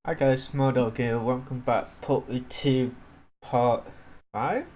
Hi guys, Small Dog here, welcome back, P02 part 5?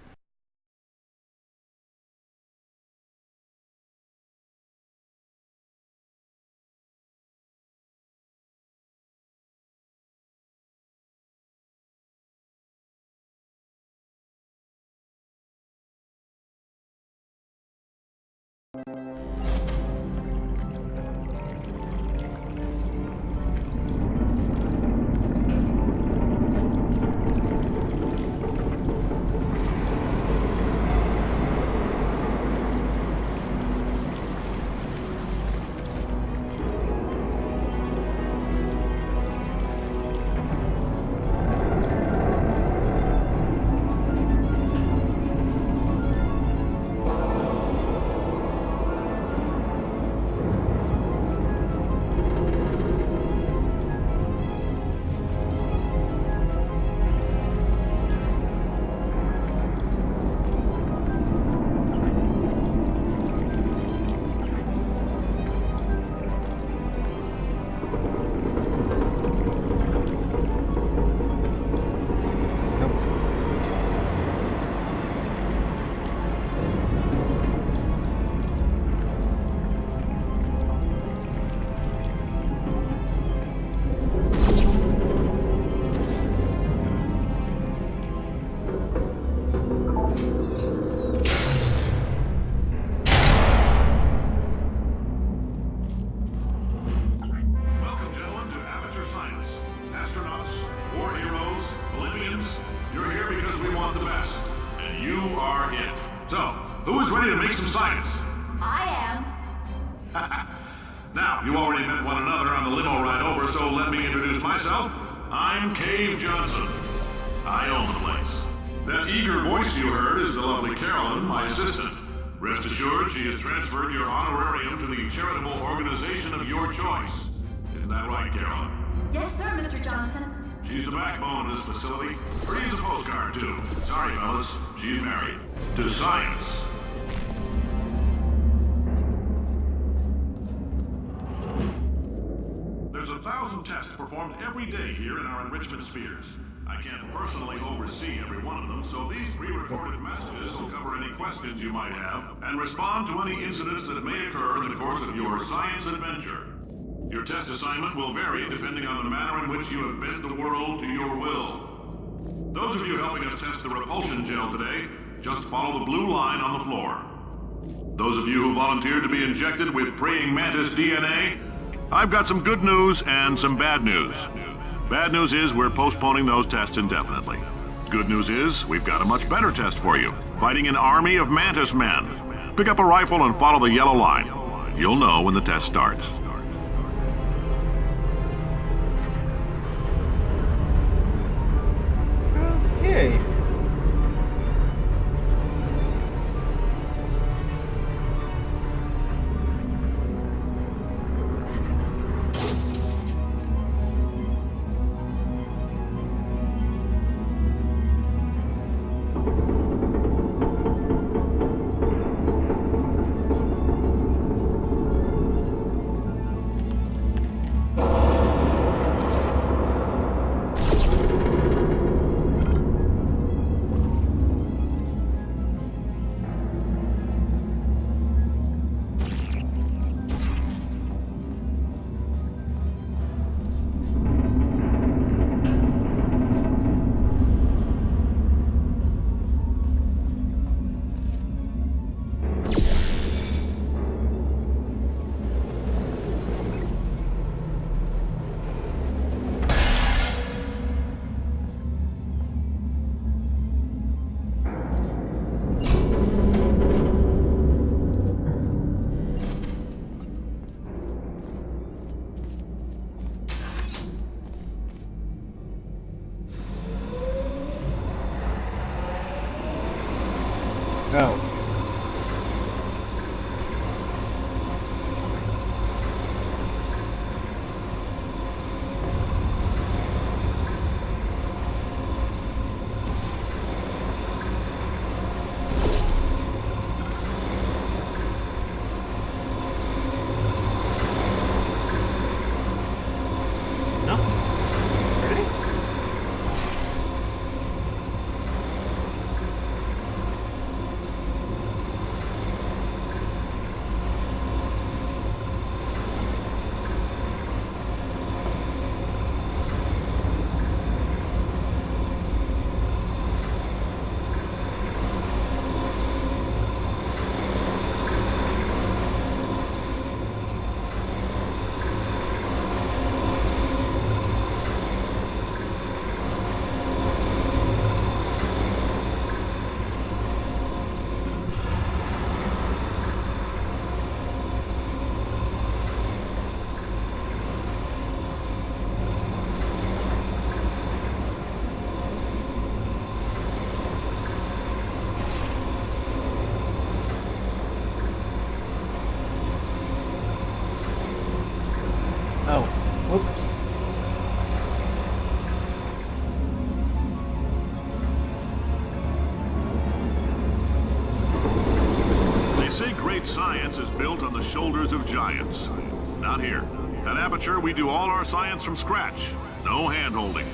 Welcome, gentlemen, to Amateur Science. Astronauts, war heroes, Olympians, you're here because we want the best. And you are it. So, who is ready to make some science? I am. Now, you already met one another on the limo ride over, so let me introduce myself. I'm Cave Johnson. I own the place. That eager voice you heard is the lovely Carolyn, my assistant. Rest assured, she has transferred your honorarium to the charitable organization of your choice. Isn't that right, Carolyn? Yes, sir, Mr. Johnson. She's the backbone of this facility. Pretty as a postcard, too. Sorry, fellas. She's married. To science. There's 1,000 tests performed every day here in our enrichment spheres. I can't personally oversee every one of them, so these pre-recorded messages will cover any questions you might have and respond to any incidents that may occur in the course of your science adventure. Your test assignment will vary depending on the manner in which you have bent the world to your will. Those of you helping us test the repulsion gel today, just follow the blue line on the floor. Those of you who volunteered to be injected with praying mantis DNA, I've got some good news and some bad news. Bad news is we're postponing those tests indefinitely. Good news is we've got a much better test for you, fighting an army of mantis men. Pick up a rifle and follow the yellow line. You'll know when the test starts. Okay. Oops. They say great science is built on the shoulders of giants. Not here. At Aperture, we do all our science from scratch. No hand-holding.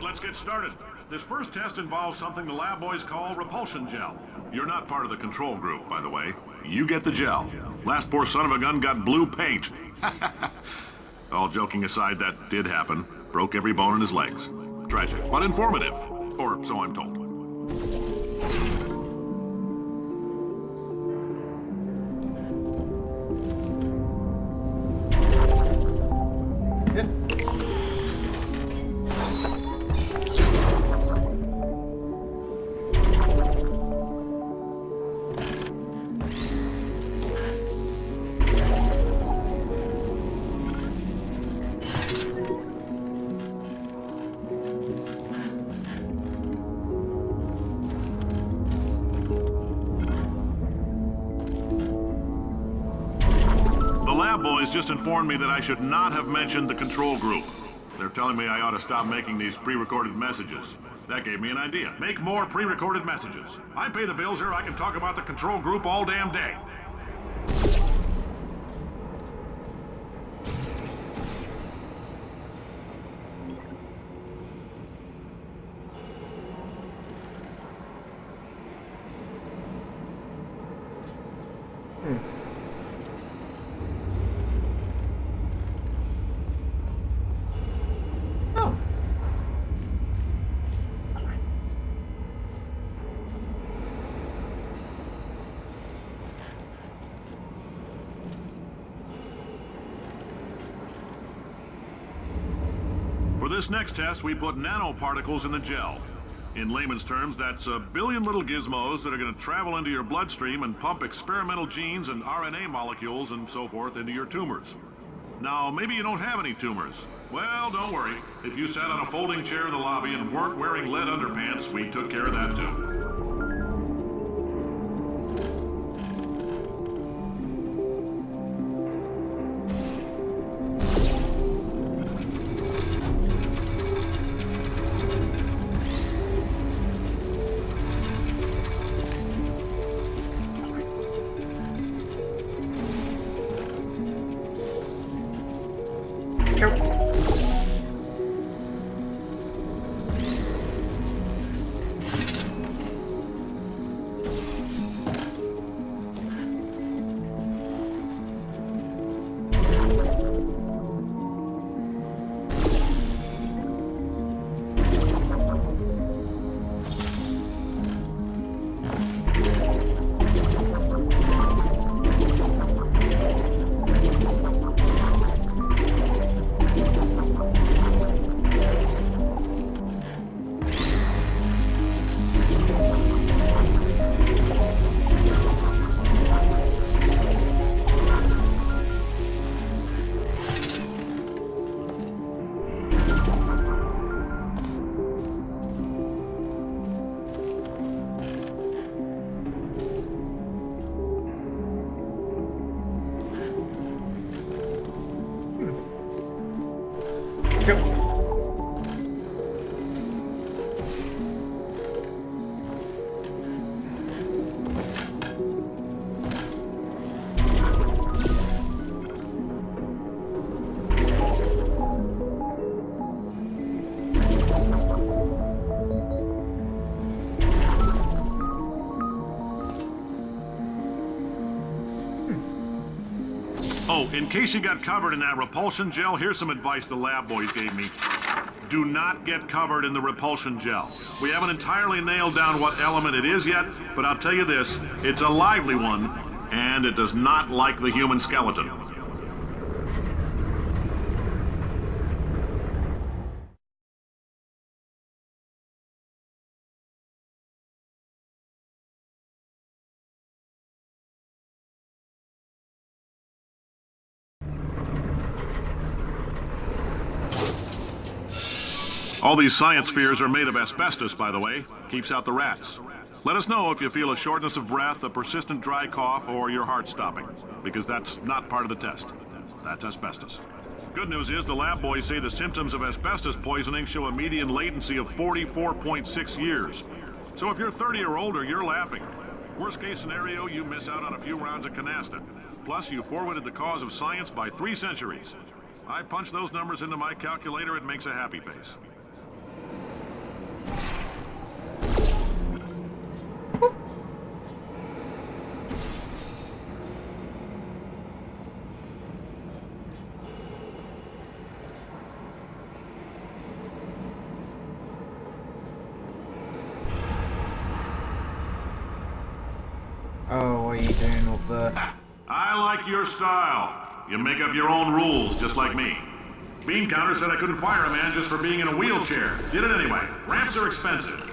Let's get started. This first test involves something the lab boys call repulsion gel. You're not part of the control group, by the way. You get the gel. Last poor son of a gun got blue paint. All joking aside, that did happen. Broke every bone in his legs. Tragic, but informative. Or so I'm told. Boys just informed me that I should not have mentioned the control group. They're telling me I ought to stop making these pre-recorded messages. That gave me an idea. Make more pre-recorded messages. I pay the bills here, I can talk about the control group all damn day. For this next test, we put nanoparticles in the gel. In layman's terms, that's a billion little gizmos that are going to travel into your bloodstream and pump experimental genes and RNA molecules and so forth into your tumors. Now, maybe you don't have any tumors. Well, don't worry. If you sat on a folding chair in the lobby and weren't wearing lead underpants, we took care of that too. Oh, in case you got covered in that repulsion gel, here's some advice the lab boys gave me. Do not get covered in the repulsion gel. We haven't entirely nailed down what element it is yet, but I'll tell you this, it's a lively one, and it does not like the human skeleton. All these science spheres are made of asbestos, by the way. Keeps out the rats. Let us know if you feel a shortness of breath, a persistent dry cough, or your heart stopping, because that's not part of the test. That's asbestos. Good news is the lab boys say the symptoms of asbestos poisoning show a median latency of 44.6 years. So if you're 30 or older, you're laughing. Worst case scenario, you miss out on a few rounds of canasta. Plus, you forwarded the cause of science by 3 centuries. I punch those numbers into my calculator, it makes a happy face. Oh, what are you doing up there? I like your style. You make up your own rules, just like me. Bean Counter said I couldn't fire a man just for being in a wheelchair. Did it anyway. Ramps are expensive.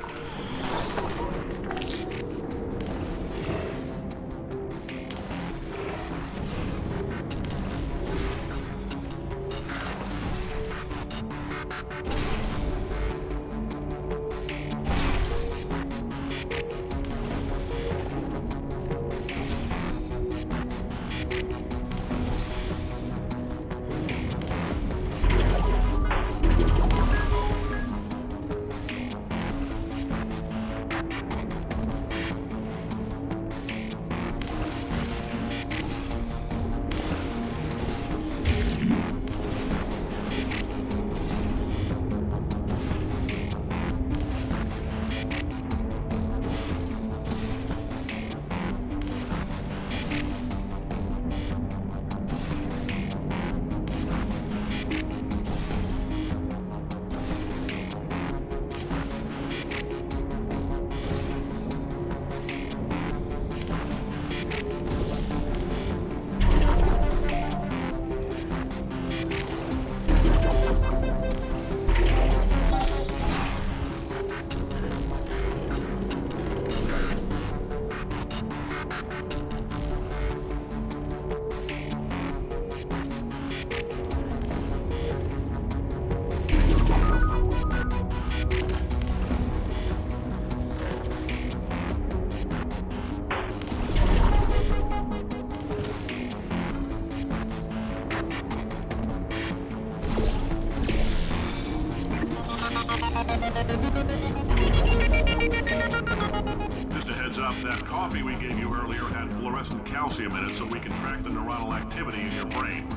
Just a heads up, that coffee we gave you earlier had fluorescent calcium in it so we can track the neuronal activity in your brain.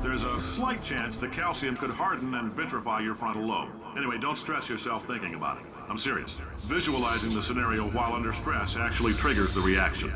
There's a slight chance the calcium could harden and vitrify your frontal lobe. Anyway, don't stress yourself thinking about it. I'm serious. Visualizing the scenario while under stress actually triggers the reaction.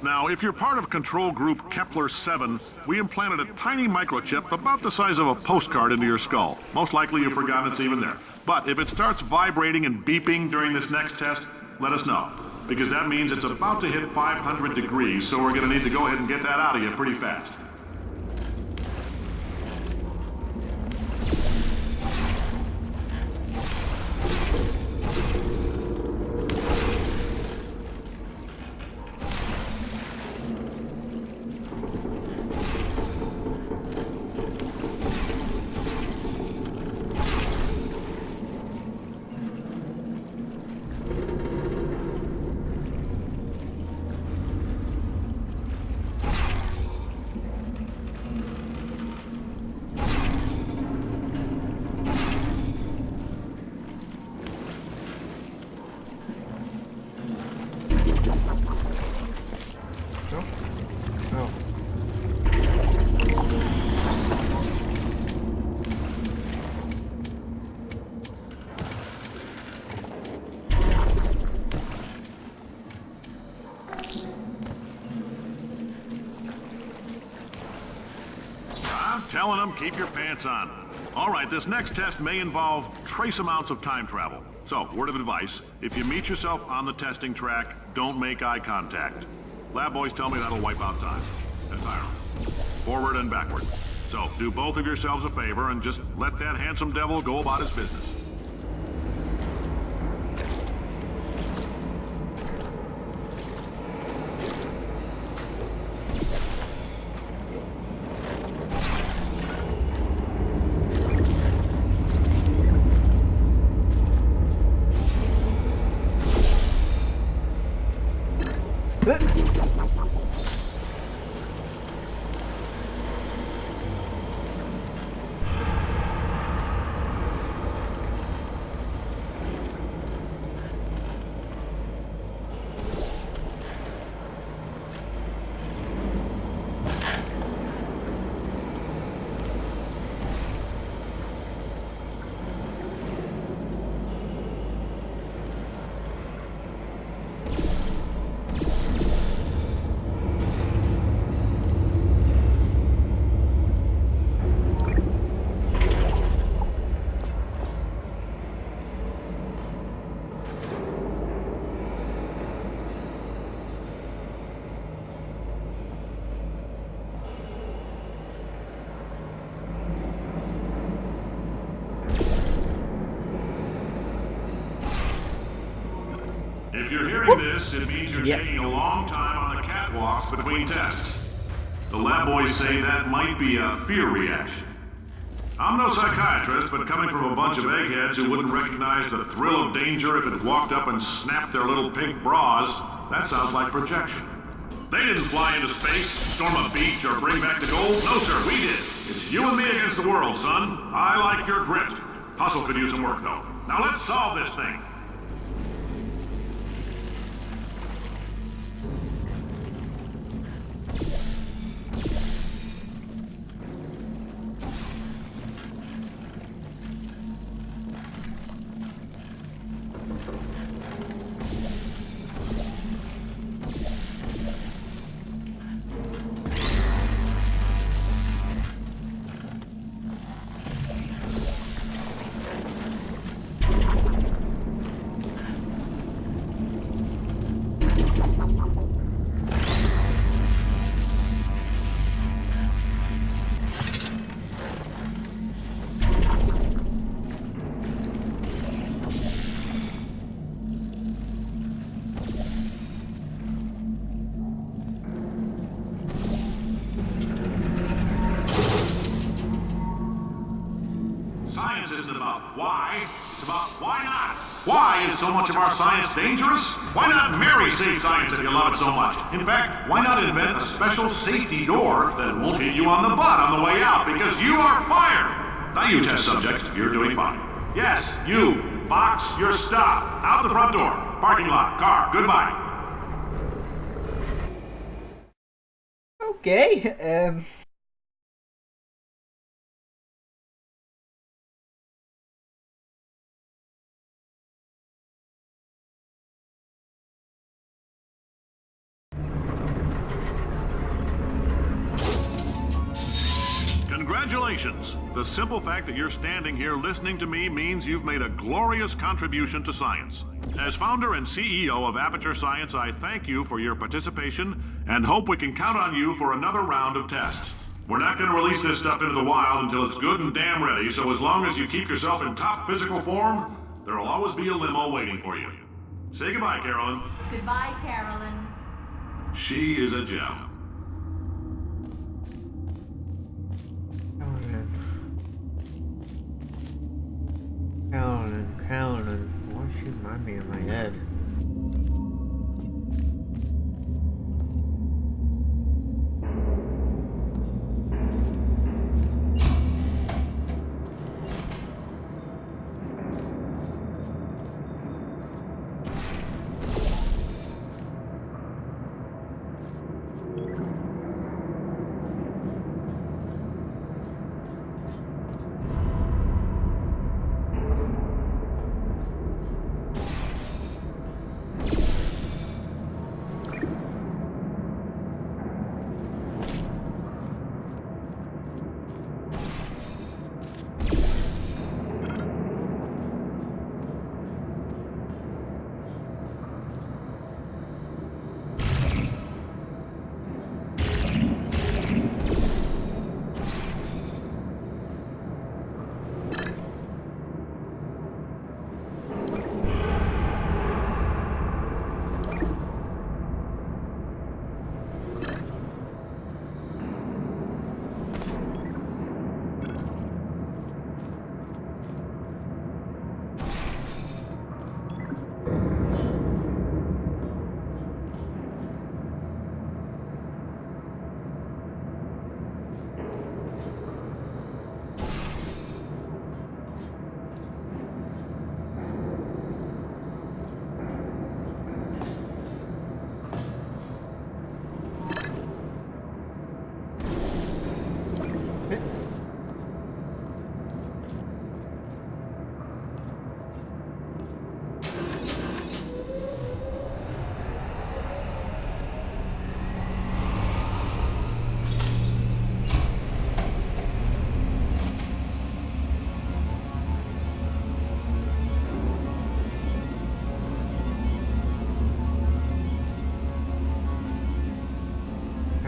Now, if you're part of control group Kepler-7, we implanted a tiny microchip about the size of a postcard into your skull. Most likely you've forgotten it's even there. But if it starts vibrating and beeping during this next test, let us know. Because that means it's about to hit 500 degrees, so we're going to need to go ahead and get that out of you pretty fast. telling them, keep your pants on. All right, this next test may involve trace amounts of time travel. So, word of advice, if you meet yourself on the testing track, don't make eye contact. Lab boys tell me that'll wipe out time. Entirely. Forward and backward. So, do both of yourselves a favor and just let that handsome devil go about his business. If you're hearing this, it means you're taking a long time on the catwalks between tests. The lab boys say that might be a fear reaction. I'm no psychiatrist, but coming from a bunch of eggheads who wouldn't recognize the thrill of danger if it walked up and snapped their little pink bras, that sounds like projection. They didn't fly into space, storm a beach, or bring back the gold. No, sir, we did. It's you and me against the world, son. I like your grit. Hustle could use some work, though. Now let's solve this thing. Science isn't about why, it's about why not. Why is so much of our science dangerous? Why not marry safe science if you love it so much? In fact, why not invent a special safety door that won't hit you on the butt on the way out because you are fired? Now you test subject, you're doing fine. Yes, you, box your stuff. Out the front door, parking lot, car, goodbye. Okay, Congratulations! The simple fact that you're standing here listening to me means you've made a glorious contribution to science. As founder and CEO of Aperture Science, I thank you for your participation and hope we can count on you for another round of tests. We're not going to release this stuff into the wild until it's good and damn ready, so as long as you keep yourself in top physical form, there'll always be a limo waiting for you. Say goodbye, Carolyn. Goodbye, Carolyn. She is a gem. Carolyn, why she remind me in my head?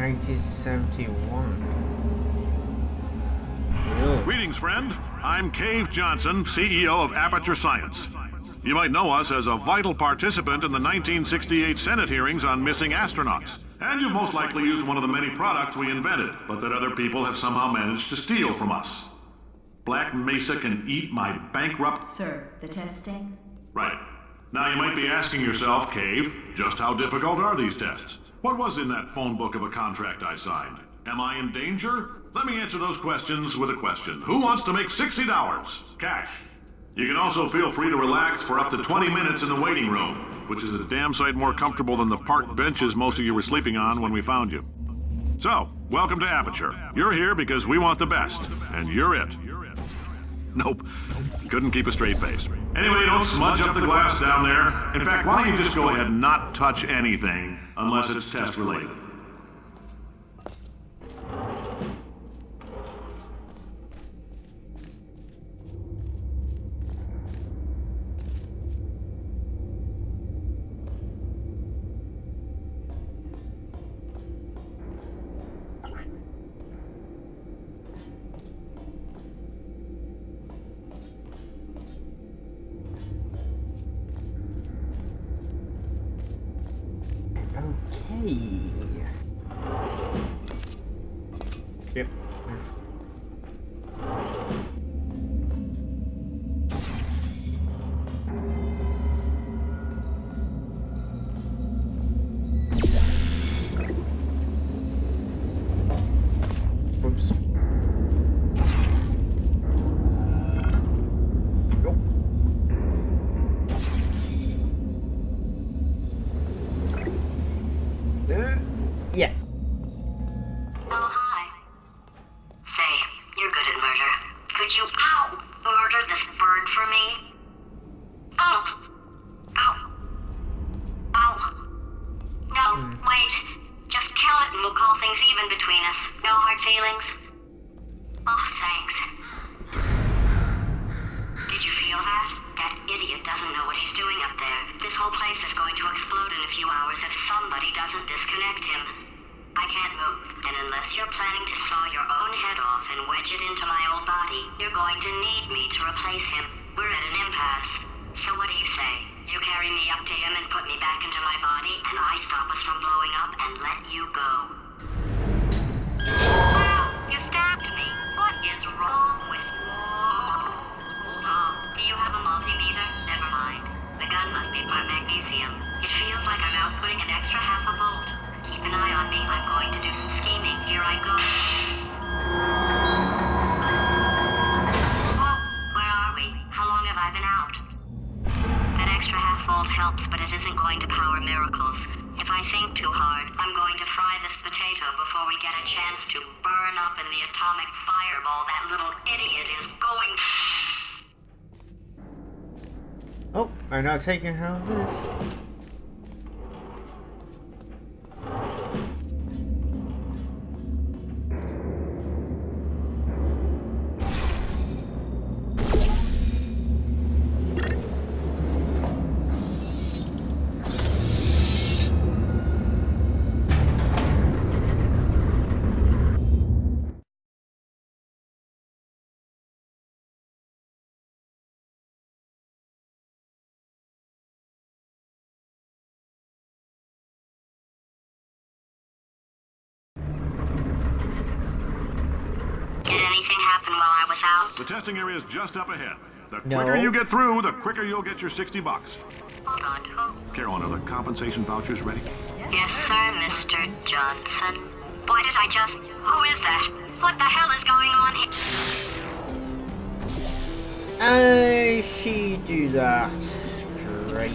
1971. Really? Greetings, friend. I'm Cave Johnson, CEO of Aperture Science. You might know us as a vital participant in the 1968 Senate hearings on missing astronauts. And you've most likely used one of the many products we invented, but that other people have somehow managed to steal from us. Black Mesa can eat my bankrupt... Sir, the testing? Right. Now you might be asking yourself, Cave, just how difficult are these tests? What was in that phone book of a contract I signed? Am I in danger? Let me answer those questions with a question. Who wants to make $60? Cash. You can also feel free to relax for up to 20 minutes in the waiting room, which is a damn sight more comfortable than the park benches most of you were sleeping on when we found you. So, welcome to Aperture. You're here because we want the best, and you're it. Nope. Couldn't keep a straight face. Anyway, don't smudge up the glass down there. In fact, why don't you just go ahead and not touch anything unless it's test related? Okay. Yep. Whoops. Yeah. Oh, hi. Say, you're good at murder. Could you, murder this bird for me? Ow. No, wait. Just kill it and we'll call things even between us. No hard feelings? Oh, thanks. Did you feel that? That idiot doesn't know what he's doing up there. This whole place is going to explode in a few hours if somebody doesn't disconnect him. I can't move, and unless you're planning to saw your own head off and wedge it into my old body, you're going to need me to replace him. We're at an impasse. So what do you say? You carry me up to him and put me back into my body, and I stop us from blowing up and let you go. Well, you stabbed me. What is wrong with you? Hold on. Do you have a multimeter? Never mind. The gun must be part magnesium. It feels like I'm outputting an extra half a volt. Keep an eye on me. I'm going to do some scheming. Here I go. Whoa, where are we? How long have I been out? That extra half volt helps, but it isn't going to power miracles. If I think too hard, I'm going to fry this potato before we get a chance to burn up in the atomic fireball that little idiot is going to... Oh, I'm not taking how it is. Did anything happen while I was out? The testing area is just up ahead. The No. quicker you get through, the quicker you'll get your $60. Hold on, who? Carolyn, are the compensation vouchers ready? Yes, sir, Mr. Johnson. Why did I just... Who is that? What the hell is going on here? She do that. Great.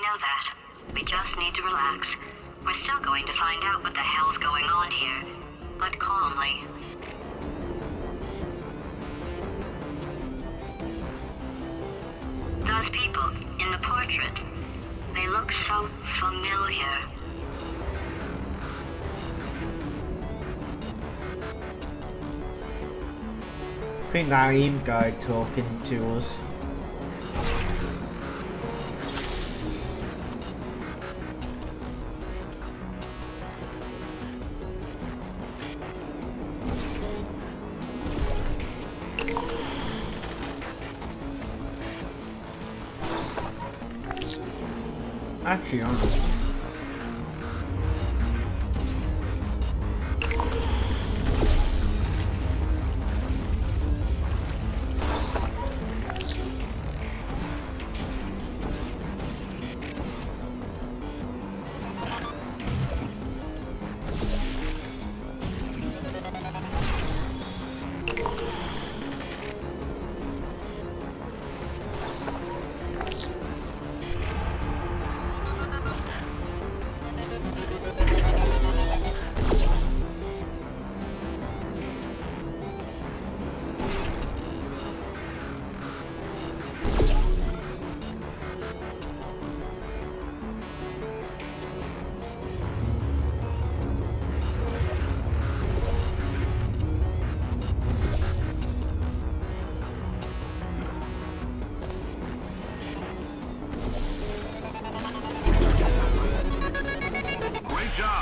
know that. We just need to relax. We're still going to find out what the hell's going on here, but calmly. Those people in the portrait, they look so familiar. I think that AIM guy talking to us. Actually, honest.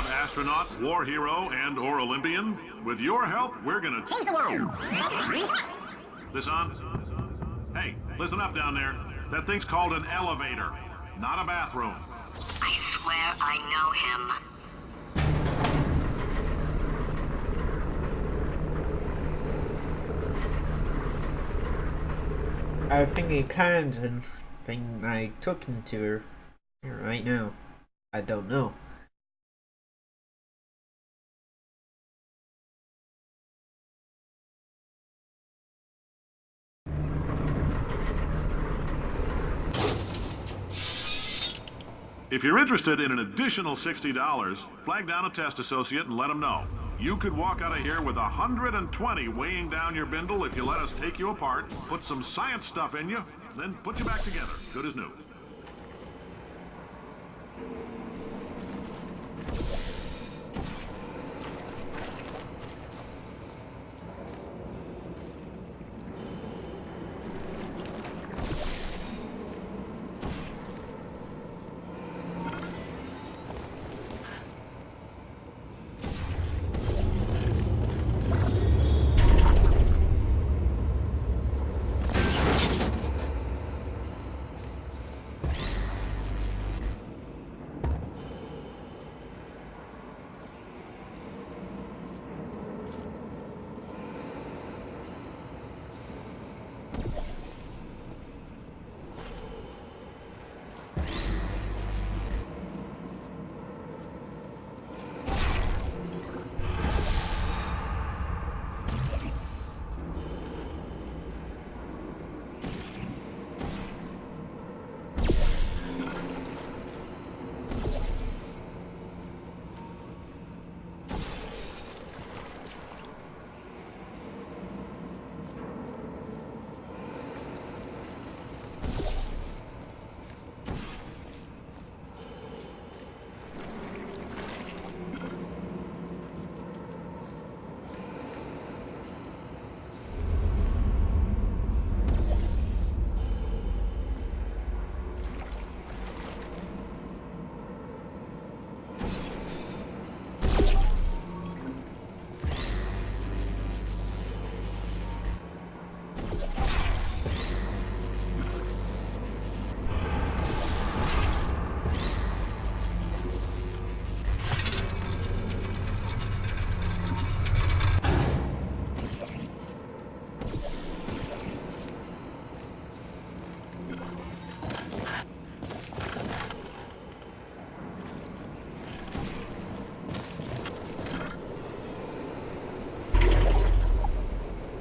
Astronaut, war hero, and/or Olympian. With your help, we're gonna change the world. This on? Hey, listen up down there. That thing's called an elevator, not a bathroom. I swear I know him. I think he can, and think I took him to her right now. I don't know. If you're interested in an additional $60, flag down a test associate and let them know. You could walk out of here with 120 weighing down your bindle if you let us take you apart, put some science stuff in you, then put you back together, good as new.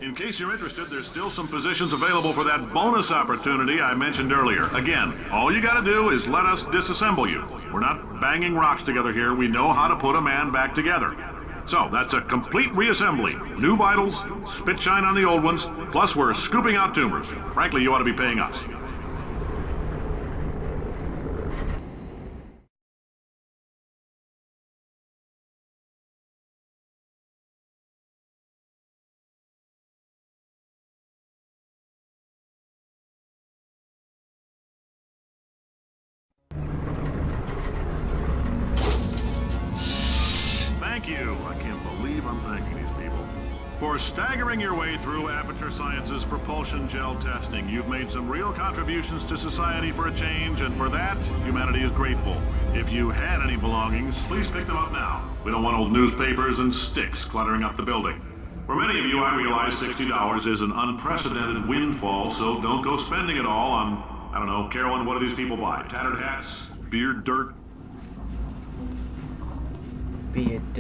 in case you're interested, there's still some positions available for that bonus opportunity I mentioned earlier. Again, all you gotta do is let us disassemble you. We're not banging rocks together here. We know how to put a man back together. So, that's a complete reassembly. New vitals, spit shine on the old ones, plus we're scooping out tumors. Frankly, you ought to be paying us. Thank you. I can't believe I'm thanking these people. For staggering your way through Aperture Science's propulsion gel testing, you've made some real contributions to society for a change, and for that, humanity is grateful. If you had any belongings, please pick them up now. We don't want old newspapers and sticks cluttering up the building. For many of you, I realize $60 is an unprecedented windfall, so don't go spending it all on, I don't know, Carolyn, what do these people buy? Tattered hats? Beard dirt? Be it,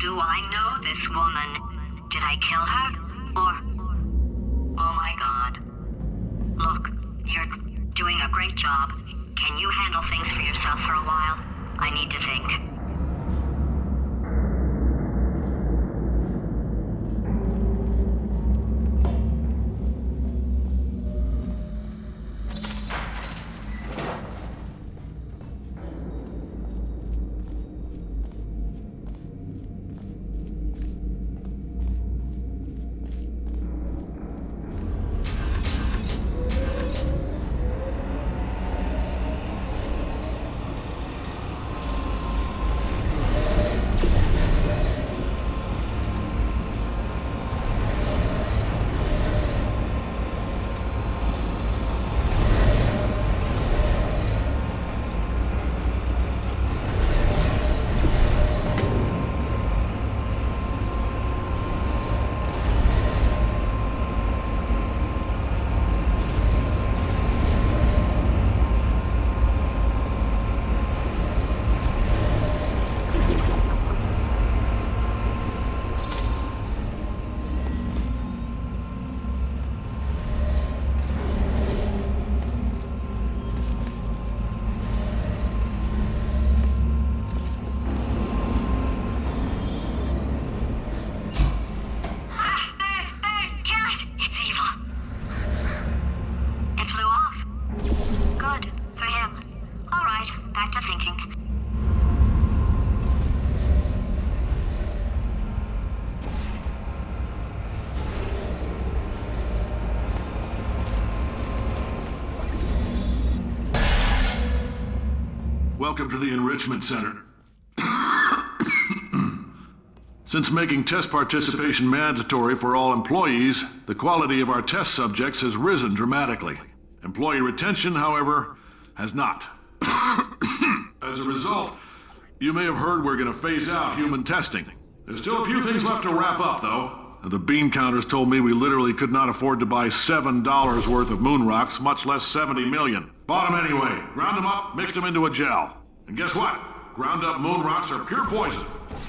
Do I know this woman? Did I kill her? Or... Oh my God. Look, you're doing a great job. Can you handle things for yourself for a while? I need to think. Welcome to the Enrichment Center. Since making test participation mandatory for all employees, the quality of our test subjects has risen dramatically. Employee retention, however, has not. As a result, you may have heard we're going to phase out human testing. There's still a few things left to wrap up, though. The bean counters told me we literally could not afford to buy $7 worth of moon rocks, much less 70 million. Bought them anyway, ground them up, mixed them into a gel. And guess what? Ground up moon rocks are pure poison.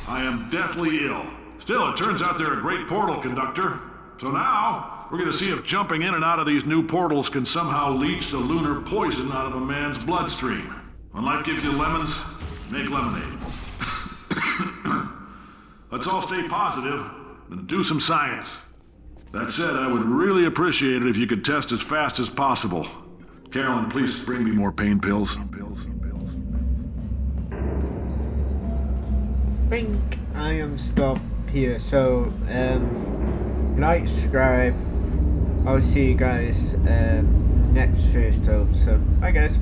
I am deathly ill. Still, it turns out they're a great portal conductor. So now, we're gonna see if jumping in and out of these new portals can somehow leach the lunar poison out of a man's bloodstream. When life gives you lemons, make lemonade. Let's all stay positive and do some science. That said, I would really appreciate it if you could test as fast as possible. Carolyn, please bring me more pain pills. think I am stopped here. So like, subscribe. I'll see you guys next first hope. So bye guys.